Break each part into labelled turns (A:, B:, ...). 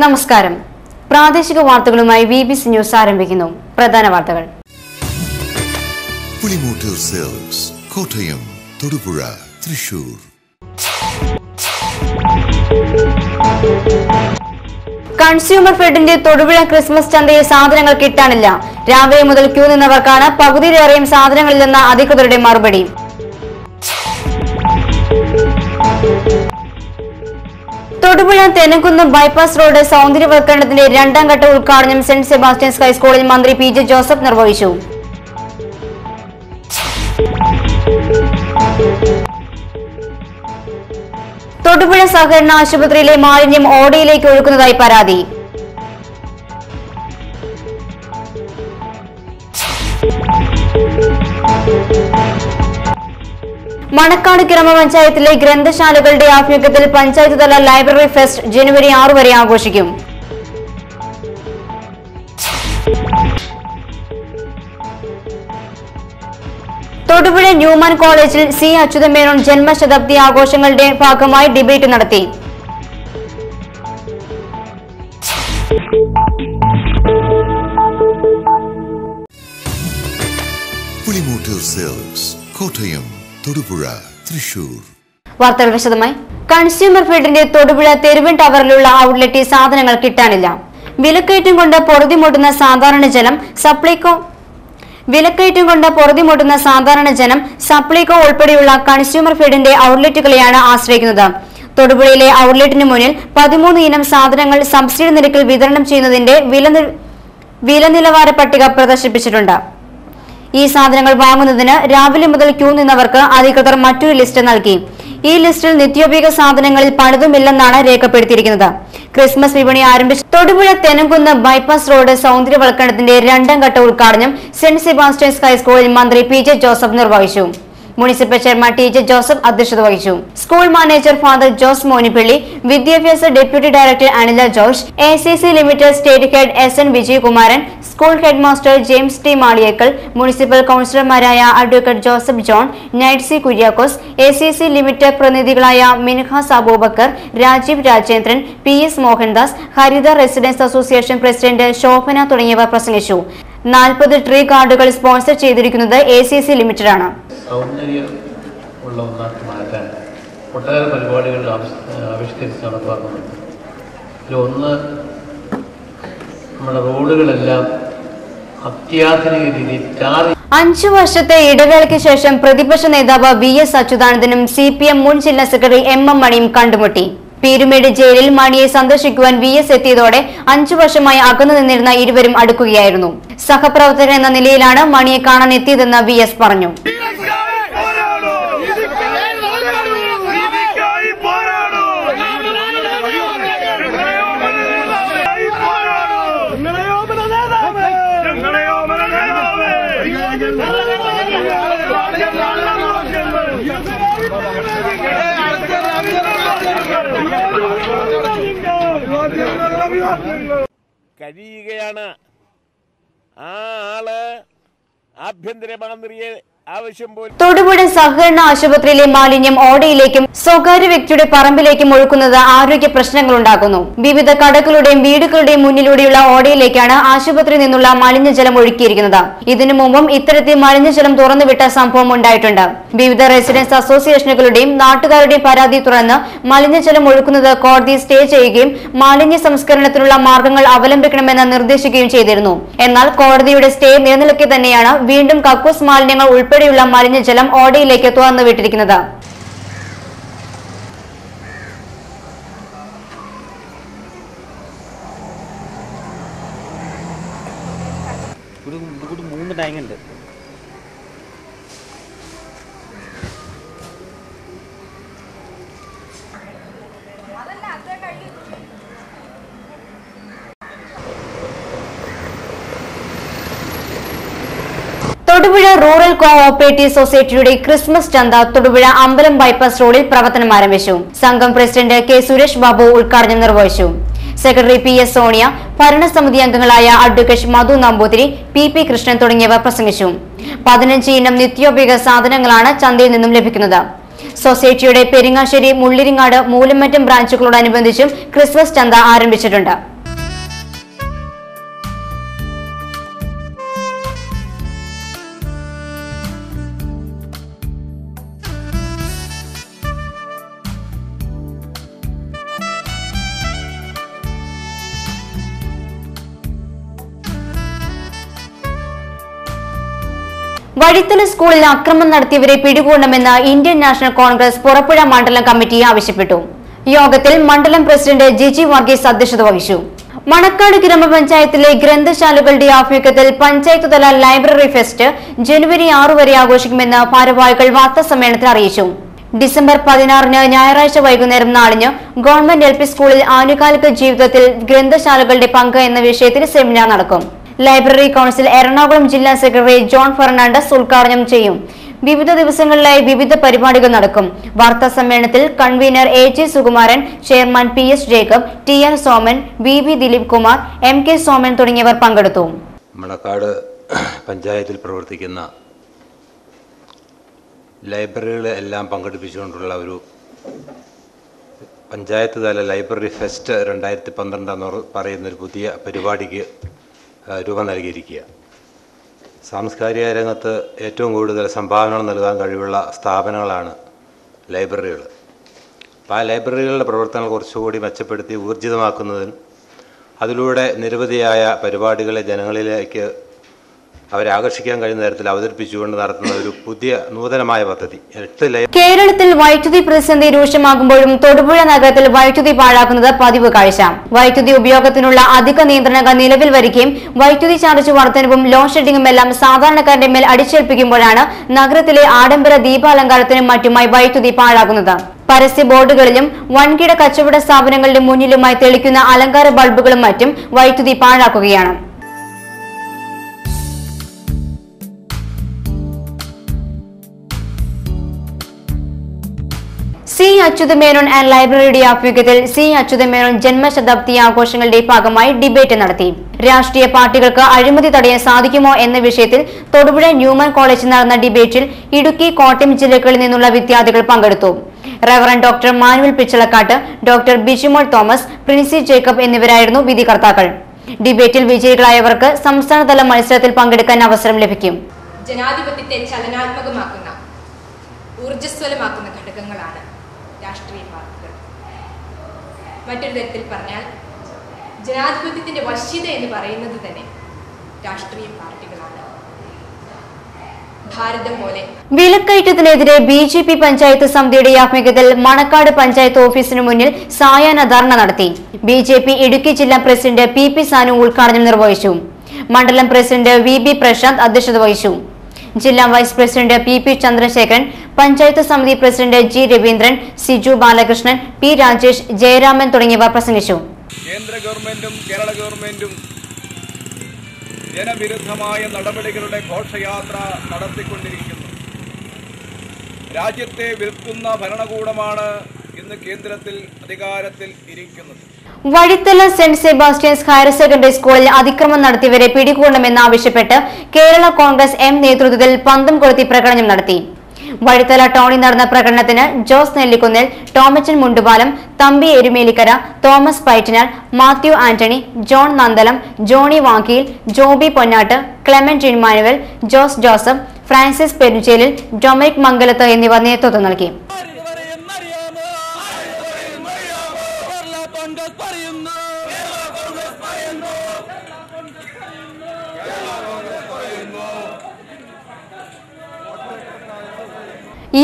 A: നമസ്കാരം. പ്രാദേശിക വാർത്തകളുമായി വിബിസി ന്യൂസ് ആരംഭിക്കുന്നു. പ്രധാന വാർത്തകൾ.
B: പുളിമൂട്ടിൽ സെൽസ് കോട്ടയം, തൊടുപുഴ, തൃശൂർ.
A: കൺസ്യൂമർ ഫെഡിന്റെ തൊടുപുഴ ക്രിസ്മസ് ചന്തയിൽ സാധനങ്ങൾ കിട്ടാനില്ല. രാവിലെ മുതൽ ക്യൂ നിന്നവർക്കാണ് പകുതിയിലേറെയും സാധനങ്ങളില്ലെന്ന അധികൃതരുടെ മറുപടി. തൊടുപുഴ തെനംകുന്ന് ബൈപ്പാസ് റോഡ് സൗന്ദര്യവൽക്കരണത്തിന്റെ രണ്ടാം ഘട്ട ഉദ്ഘാടനം സെന്റ് സെബാസ്റ്റ്യൻസ് ഹൈസ്കൂളിൽ മന്ത്രി പി.ജെ. ജോസഫ് നിർവഹിച്ചു. തൊടുപുഴ സഹകരണ ആശുപത്രിയിലെ മാലിന്യം ഓടയിലേക്ക് ഒഴുക്കുന്നതായി പരാതി. മണക്കാട് ഗ്രാമപഞ്ചായത്തിലെ ഗ്രന്ഥശാലകളുടെ ആഭിമുഖ്യത്തിൽ പഞ്ചായത്ത് തല ലൈബ്രറി ഫെസ്റ്റ് ജനുവരി 6 വരെ ആഘോഷിക്കും. തൊടുപുഴ ന്യൂമാൻ കോളേജിൽ സി അച്യുതമേനോൻ ജന്മശതാബ്ദി ആഘോഷങ്ങളുടെ ഭാഗമായി ഡിബേറ്റ് നടത്തി.
B: പുളിമൂട്ടിൽ സെൽസ് കോട്ടയം, തൊടുപുഴ, തൃശൂർ.
A: വാർത്തകൾ വിശദമായി. കൺസ്യൂമർ ഫെഡിന്റെ തൊടുപുഴ തെരുവൻ ടവറിലുള്ള ഔട്ട്ലെറ്റിൽ സാധനങ്ങൾ കിട്ടാനില്ല. വിലക്കയറ്റം കൊണ്ട് പൊറുതിമുട്ടുന്ന സാധാരണ ജനം സപ്ലൈകോ ഉൾപ്പെടെയുള്ള കൺസ്യൂമർ ഫെഡിന്റെ ഔട്ട്ലെറ്റുകളെയാണ് ആശ്രയിക്കുന്നത്. തൊടുപുഴയിലെ ഔട്ട്ലെറ്റിന് മുന്നിൽ 13 ഇനം സാധനങ്ങൾ സബ്സിഡി നിരക്കിൽ വിതരണം ചെയ്യുന്നതിന്റെ വില നിലവാര പട്ടിക പ്രദർശിപ്പിച്ചിട്ടുണ്ട്. ഈ സാധനങ്ങൾ വാങ്ങുന്നതിന് രാവിലെ മുതൽ ക്യൂ നിന്നവർക്ക് അധികൃതർ മറ്റൊരു ലിസ്റ്റ് നൽകി. ഈ ലിസ്റ്റിൽ നിത്യോപയോഗ സാധനങ്ങളിൽ പലതുമില്ലെന്നാണ് രേഖപ്പെടുത്തിയിരിക്കുന്നത്. ക്രിസ്മസ് വിപണി ആരംഭിച്ച തൊടുപുഴ തെനംകുന്ന് ബൈപ്പാസ് റോഡ് സൗന്ദര്യവൽക്കരണത്തിന്റെ രണ്ടാം ഘട്ട ഉദ്ഘാടനം സെന്റ് സെബാസ്റ്റ്യൻസ് ഹൈസ്കൂളിൽ മന്ത്രി പി.ജെ. ജോസഫ് നിർവഹിച്ചു. Municipal chairman T J. ജോസഫ് അധ്യക്ഷത വഹിച്ചു. School manager father Jose Monippally, വിദ്യാഭ്യാസ deputy director Anila George, A C C limited state head S N. Vijayakumaran, school head master James T. Maliyekkal, municipal കൌൺസിലർമാരായ advocate Joseph John, Knight C. Kuriakose, A C C limited പ്രതിനിധികളായ Minhas Abubakar, Rajeev Rajendran, P S. Mohandas, Haritha residence association president Shobhana തുടങ്ങിയവർ പ്രസംഗിച്ചു. 40 tree കാർഡുകൾ sponsor ചെയ്തിരിക്കുന്നത് എ.സി.സി limited ആണ്.
C: സൗന്ദര്യം ഉള്ള ഒന്നാക്കി മാറ്റാൻ ഒട്ടേറെ പരിപാടികൾ ആവിഷ്കരിച്ച് നടപ്പാക്കുന്നുണ്ട്. ഇതിലൊന്ന് നമ്മുടെ റോഡുകളെല്ലാം അത്യാധുനിക രീതിയിൽ
A: 5 വർഷത്തെ ഇടവേളയ്ക്ക് ശേഷം പ്രതിപക്ഷ നേതാവ് വി.എസ്. അച്യുതാനന്ദനും CPM മുൻ ജില്ലാ സെക്രട്ടറി M.M. മണിയും കണ്ടുമുട്ടി. പീരുമേട് ജയിലിൽ മണിയെ സന്ദർശിക്കുവാൻ വി.എസ്. എത്തിയതോടെ 5 വർഷമായി അകന്നു നിന്നിരുന്ന ഇരുവരും അടുക്കുകയായിരുന്നു. സഹപ്രവർത്തകൻ എന്ന നിലയിലാണ് മണിയെ കാണാൻ എത്തിയതെന്ന് വി.എസ്. പറഞ്ഞു.
D: കഴിയുകയാണ്. ആ ആള് ആഭ്യന്തരമന്ത്രിയെ
A: തൊടുപുഴ സഹകരണ ആശുപത്രിയിലെ മാലിന്യം ഓടയിലേക്കും സ്വകാര്യ വ്യക്തിയുടെ പറമ്പിലേക്കും ഒഴുക്കുന്നത് ആരോഗ്യ പ്രശ്നങ്ങൾ ഉണ്ടാക്കുന്നു. വിവിധ കടകളുടെയും വീടുകളുടെയും മുന്നിലൂടെയുള്ള ഓടയിലേക്കാണ് ആശുപത്രിയിൽ നിന്നുള്ള മലിനജലം ഒഴുക്കിയിരിക്കുന്നത്. ഇതിനു മുമ്പും ഇത്തരത്തിൽ മലിനജലം തുറന്നുവിട്ട സംഭവം ഉണ്ടായിട്ടുണ്ട്. വിവിധ റെസിഡൻസ് അസോസിയേഷനുകളുടെയും നാട്ടുകാരുടെയും പരാതി തുടർന്ന് മലിനജലം ഒഴുക്കുന്നത് കോടതി സ്റ്റേ ചെയ്യുകയും മാലിന്യ സംസ്കരണത്തിനുള്ള മാർഗങ്ങൾ അവലംബിക്കണമെന്ന് നിർദ്ദേശിക്കുകയും ചെയ്തിരുന്നു. എന്നാൽ കോടതിയുടെ സ്റ്റേ നിലനിൽക്കെ തന്നെയാണ് വീണ്ടും കക്കൂസ് മാലിന്യങ്ങൾ ഉൾപ്പെടെയുള്ള മലിനജലം ഓടയിലേക്ക് തുറന്നുവിട്ടിരിക്കുന്നത്. തൊടുപുഴ റൂറൽ കോഓപ്പറേറ്റീവ് സൊസൈറ്റിയുടെ ക്രിസ്മസ് ചന്ത തൊടുപുഴ അമ്പലം ബൈപ്പാസ് റോഡിൽ പ്രവർത്തനം ആരംഭിച്ചു. സംഘം പ്രസിഡന്റ് കെ സുരേഷ് ബാബു ഉദ്ഘാടനം നിർവഹിച്ചു. Secretary PS. സോണിയ, ഭരണസമിതി അംഗങ്ങളായ അഡ്വക്കേറ്റ് മധു നമ്പൂതിരി, പി.പി. കൃഷ്ണൻ തുടങ്ങിയവർ പ്രസംഗിച്ചു. 15 ഇനം നിത്യോപയോഗ സാധനങ്ങളാണ് ചന്തയിൽ നിന്നും ലഭിക്കുന്നത്. സൊസൈറ്റിയുടെ പെരിങ്ങാശ്ശേരി, മുള്ളിരിങ്ങാട്, മൂലമറ്റം ബ്രാഞ്ചുകളോടനുബന്ധിച്ചും ക്രിസ്മസ് ചന്ത ആരംഭിച്ചിട്ടുണ്ട്. വഴിത്തല സ്കൂളിൽ അക്രമം നടത്തിയവരെ പിടികൂടണമെന്ന് ഇന്ത്യൻ നാഷണൽ കോൺഗ്രസ് പുറപ്പുഴ മണ്ഡലം കമ്മിറ്റി ആവശ്യപ്പെട്ടു. യോഗത്തിൽ മണ്ഡലം പ്രസിഡന്റ് ജിജി വർഗീസ് അധ്യക്ഷത വഹിച്ചു. മണക്കാട് ഗ്രാമപഞ്ചായത്തിലെ ഗ്രന്ഥശാലകളുടെ ആഭിമുഖ്യത്തിൽ പഞ്ചായത്ത് തല ലൈബ്രറി ഫെസ്റ്റ് ജനുവരി 6 വരെ ആഘോഷിക്കുമെന്ന് ഭാരവാഹികൾ വാർത്താസമ്മേളനത്തിൽ അറിയിച്ചു. ഡിസംബർ 16-ന് ഞായറാഴ്ച വൈകുന്നേരം 4-ന് ഗവൺമെന്റ് LP സ്കൂളിൽ ആനുകാലിക ജീവിതത്തിൽ ഗ്രന്ഥശാലകളുടെ പങ്ക് എന്ന വിഷയത്തിൽ സെമിനാർ നടക്കും. ലൈബ്രറി കൌൺസിൽ എറണാകുളം ജില്ലാ സെക്രട്ടറി ജോൺ ഫെർണാണ്ടസ് ഉദ്ഘാടനം ചെയ്യും. വിവിധ ദിവസങ്ങളിലായി വിവിധ പരിപാടികൾ നടക്കും. വാർത്താ സമ്മേളനത്തിൽ convener AG Sukumaran, chairman PS Jacob, TR Soman, VB Dileep Kumar, MK Soman തുടങ്ങിയവർ പങ്കെടുത്തു.
E: മണക്കാട് പഞ്ചായത്തിൽ പ്രവർത്തിക്കുന്ന ലൈബ്രറികളെ എല്ലാം പങ്കെടുപ്പിച്ചുകൊണ്ടുള്ള ഒരു പഞ്ചായത്ത് തല ലൈബ്രറി ഫെസ്റ്റ് 2012 എന്ന് പറയുന്നൊരു പുതിയ പരിപാടിക്ക് രൂപം നൽകിയിരിക്കുക. സാംസ്കാരിക രംഗത്ത് ഏറ്റവും കൂടുതൽ സംഭാവനകൾ നൽകാൻ കഴിവുള്ള സ്ഥാപനങ്ങളാണ് ലൈബ്രറികൾ. അപ്പോൾ ആ ലൈബ്രറികളുടെ പ്രവർത്തനങ്ങൾ കുറച്ചുകൂടി മെച്ചപ്പെടുത്തി ഊർജിതമാക്കുന്നതിനും അതിലൂടെ നിരവധിയായ പരിപാടികളെ ജനങ്ങളിലേക്ക് അവരെ ആകർഷിക്കാൻ കഴിയുന്ന തരത്തിൽ അവതരിപ്പിച്ചുകൊണ്ട് നടത്തുന്ന ഒരു പുതിയ നൂതനമായ പദ്ധതി.
A: കേരളത്തിൽ വൈദ്യുതി പ്രതിസന്ധി രൂക്ഷമാകുമ്പോഴും തൊടുപുഴ നഗരത്തിൽ വൈദ്യുതി പാഴാക്കുന്നത് പതിവ് കാഴ്ച. വൈദ്യുതി ഉപയോഗത്തിനുള്ള അധിക നിയന്ത്രണങ്ങൾ നിലവിൽ വരികയും വൈദ്യുതി ചാർജ് വർധനവും ലോഡ് ഷെഡിംഗും എല്ലാം സാധാരണക്കാരുടെ മേൽ അടിച്ചേൽപ്പിക്കുമ്പോഴാണ് നഗരത്തിലെ ആഡംബര ദീപാലങ്കാരത്തിനും മറ്റുമായി വൈദ്യുതി പാഴാകുന്നത്. പരസ്യ ബോർഡുകളിലും വൻകിട കച്ചവട സ്ഥാപനങ്ങളുടെ മുന്നിലുമായി തെളിക്കുന്ന അലങ്കാര ബൾബുകളും മറ്റും വൈദ്യുതി പാഴാക്കുകയാണ്. സി അച്യുതമേനോൻ ആൻഡ് ലൈബ്രറിയുടെ ആഭിമുഖ്യത്തിൽ സി അച്യുതമേനോൻ ജന്മശതാബ്ദി ആഘോഷങ്ങളുടെ ഭാഗമായി ഡിബേറ്റ് നടത്തി. രാഷ്ട്രീയ പാർട്ടികൾക്ക് അഴിമതി തടയാൻ സാധിക്കുമോ എന്ന വിഷയത്തിൽ തൊടുപുഴ ന്യൂമാൻ കോളേജിൽ നടന്ന ഡിബേറ്റിൽ ഇടുക്കി, കോട്ടയം ജില്ലകളിൽ നിന്നുള്ള വിദ്യാർത്ഥികൾ പങ്കെടുത്തു. Reverend doctor Manuel Pichalakkattu, doctor Bijumol Thomas, Princy Jacob എന്നിവരായിരുന്നു വിധികർത്താക്കൾ. ഡിബേറ്റിൽ വിജയികളായവർക്ക് സംസ്ഥാനതല മത്സരത്തിൽ പങ്കെടുക്കാൻ അവസരം ലഭിക്കും.
F: ജനാധിപത്യത്തെ ചലനാത്മകമാക്കുന്ന, ഊർജ്ജസ്വലമാക്കുന്ന ഘടകങ്ങളാണ് രാഷ്ട്രീയ പാർട്ടികൾ. മറ്റൊരു തരത്തിൽ പറഞ്ഞാൽ ജനാധിപത്യത്തിന്റെ വശ്യത എന്ന് പറയുന്നത് തന്നെ രാഷ്ട്രീയ പാർട്ടികളാണ്. ഭാരതം പോലെ
A: വിലക്കയറ്റത്തിനെതിരെ BJP പഞ്ചായത്ത് സമിതിയുടെ ആഭിമുഖ്യത്തിൽ മണക്കാട് പഞ്ചായത്ത് ഓഫീസിന് മുന്നിൽ സായാഹ്ന ധർണ നടത്തി. BJP ഇടുക്കി ജില്ലാ പ്രസിഡന്റ് PP സാനു ഉദ്ഘാടനം നിർവഹിച്ചു. മണ്ഡലം പ്രസിഡന്റ് VB പ്രശാന്ത് അധ്യക്ഷത വഹിച്ചു. ജില്ലാ vice president PP Chandrasekharan, panchayat സമിതി president G Raveendran, Siju Balakrishnan, P Rajesh, Jayaraman തുടങ്ങിയവർ പ്രസംഗിച്ചു.
G: കേന്ദ്ര ഗവൺമെന്റും കേരള ഗവൺമെന്റും ജനവിരുദ്ധമായ നടപടികളുടെ ഘോഷയാത്ര നടത്തിക്കൊണ്ടിരിക്കുന്നു. രാജ്യത്തെ വിൽക്കുന്ന ഭരണകൂടമാണ് ഇന്ന് കേന്ദ്രത്തിൽ അധികാരത്തിൽ ഇരിക്കുന്നത്.
A: Vazhithala saint Sebastian's higher secondary സ്കൂളിൽ അതിക്രമം നടത്തിയവരെ പിടികൂടണമെന്നാവശ്യപ്പെട്ട് കേരള കോൺഗ്രസ് M നേതൃത്വത്തിൽ പന്തം കൊളുത്തി പ്രകടനം നടത്തി. വഴിത്തല ടൗണിൽ നടന്ന പ്രകടനത്തിന് Jose Nellikkunnel, Tomachan Mundupalam, Thampi Erumelikkara, Thomas Paitinal, Mathew Antony, John Nandalam, Johnny Vankiyil, Joby Ponnattu, Clement Emmanuel, Jose Joseph, Francis Perunchelil, Dominic Mangalath എന്നിവർ നേതൃത്വം നൽകി.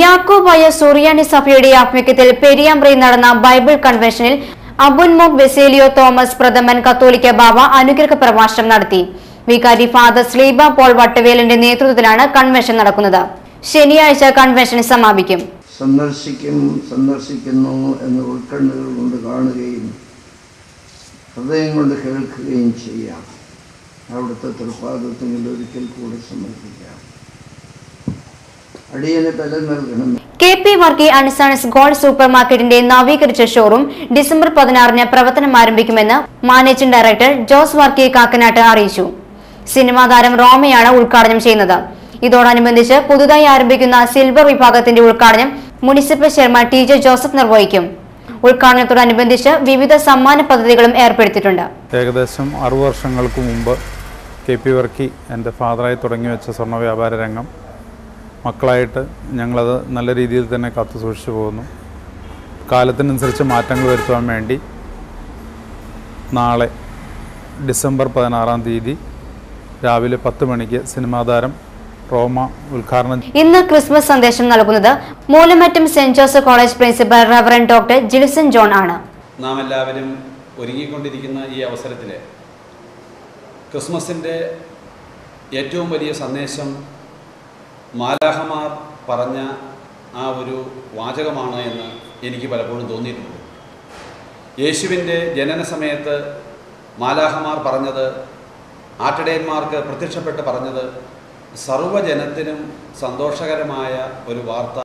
A: യാക്കോബായ സുറിയാനി സഭയുടെ ആഭിമുഖ്യത്തിൽ പെരിയാമ്പ്രയിൽ നടന്ന ബൈബിൾ കൺവെൻഷനിൽ അബുൻമോക് ബെസേലിയോ തോമസ് പ്രഥമൻ കത്തോലിക്ക ബാബ അനുഗ്രഹ പ്രഭാഷണം നടത്തി. വികാരി ഫാദർ സ്ലീബ പോൾ വട്ടവേലിന്റെ നേതൃത്വത്തിലാണ് കൺവെൻഷൻ നടക്കുന്നത്. ശനിയാഴ്ച കൺവെൻഷൻ സമാപിക്കും.
H: സന്ദർശിക്കുന്നു എന്ന ഉൾക്കണ്ണുകൾ കൊണ്ട് കാണുകയും ഹൃദയം കൊണ്ട് കേൾക്കുകയും ചെയ്യാം. അവിടുത്തെ തൃപ്പാദത്തിൽ ഒരിക്കൽ കൂടി സമർപ്പിക്കാം.
A: KP Varkey and sons gold super മാർക്കറ്റിന്റെ നവീകരിച്ച ഷോറൂം ഡിസംബർ 16-ന് പ്രവർത്തനം ആരംഭിക്കുമെന്ന് മാനേജിംഗ് ഡയറക്ടർ ജോസ് വർക്കി കാക്കനാട്ട് അറിയിച്ചു. സിനിമാ താരം റോമയാണ് ഉദ്ഘാടനം ചെയ്യുന്നത്. ഇതോടനുബന്ധിച്ച് പുതുതായി ആരംഭിക്കുന്ന സിൽവർ വിഭാഗത്തിന്റെ ഉദ്ഘാടനം മുനിസിപ്പൽ ചെയർമാൻ TJ ജോസഫ് നിർവഹിക്കും. ഉദ്ഘാടനത്തോടനുബന്ധിച്ച് വിവിധ സമ്മാന പദ്ധതികളും ഏർപ്പെടുത്തിയിട്ടുണ്ട്.
I: ഏകദേശം 6 വർഷങ്ങൾക്ക് മുമ്പ് KP വർക്കി എൻ്റെ ഫാദറായി തുടങ്ങി വെച്ച സ്വർണ്ണ വ്യാപാര രംഗം മക്കളായിട്ട് ഞങ്ങളത് നല്ല രീതിയിൽ തന്നെ കാത്തു സൂക്ഷിച്ചു പോകുന്നു. കാലത്തിനനുസരിച്ച് മാറ്റങ്ങൾ വരുത്തുവാൻ വേണ്ടി നാളെ ഡിസംബർ 16-ാം തീയതി രാവിലെ 10 മണിക്ക് സിനിമാ താരം റോമ ഉദ്ഘാടനം.
A: ഇന്ന് ക്രിസ്മസ് സന്ദേശം നൽകുന്നത് Moolamattom Saint Joseph College principal Reverend doctor Jilson John ആണ്.
J: നാം എല്ലാവരും ഒരുങ്ങിക്കൊണ്ടിരിക്കുന്ന ഈ അവസരത്തിൽ ക്രിസ്മസിൻ്റെ ഏറ്റവും വലിയ സന്ദേശം മാലാഖമാർ പറഞ്ഞ ആ ഒരു വാചകമാണ് എന്ന് എനിക്ക് പലപ്പോഴും തോന്നിയിട്ടുണ്ട്. യേശുവിൻ്റെ ജനന സമയത്ത് മാലാഖമാർ പറഞ്ഞത്, ആട്ടിടയന്മാർക്ക് പ്രത്യക്ഷപ്പെട്ട് പറഞ്ഞത്, സർവ്വജനത്തിനും സന്തോഷകരമായ ഒരു വാർത്ത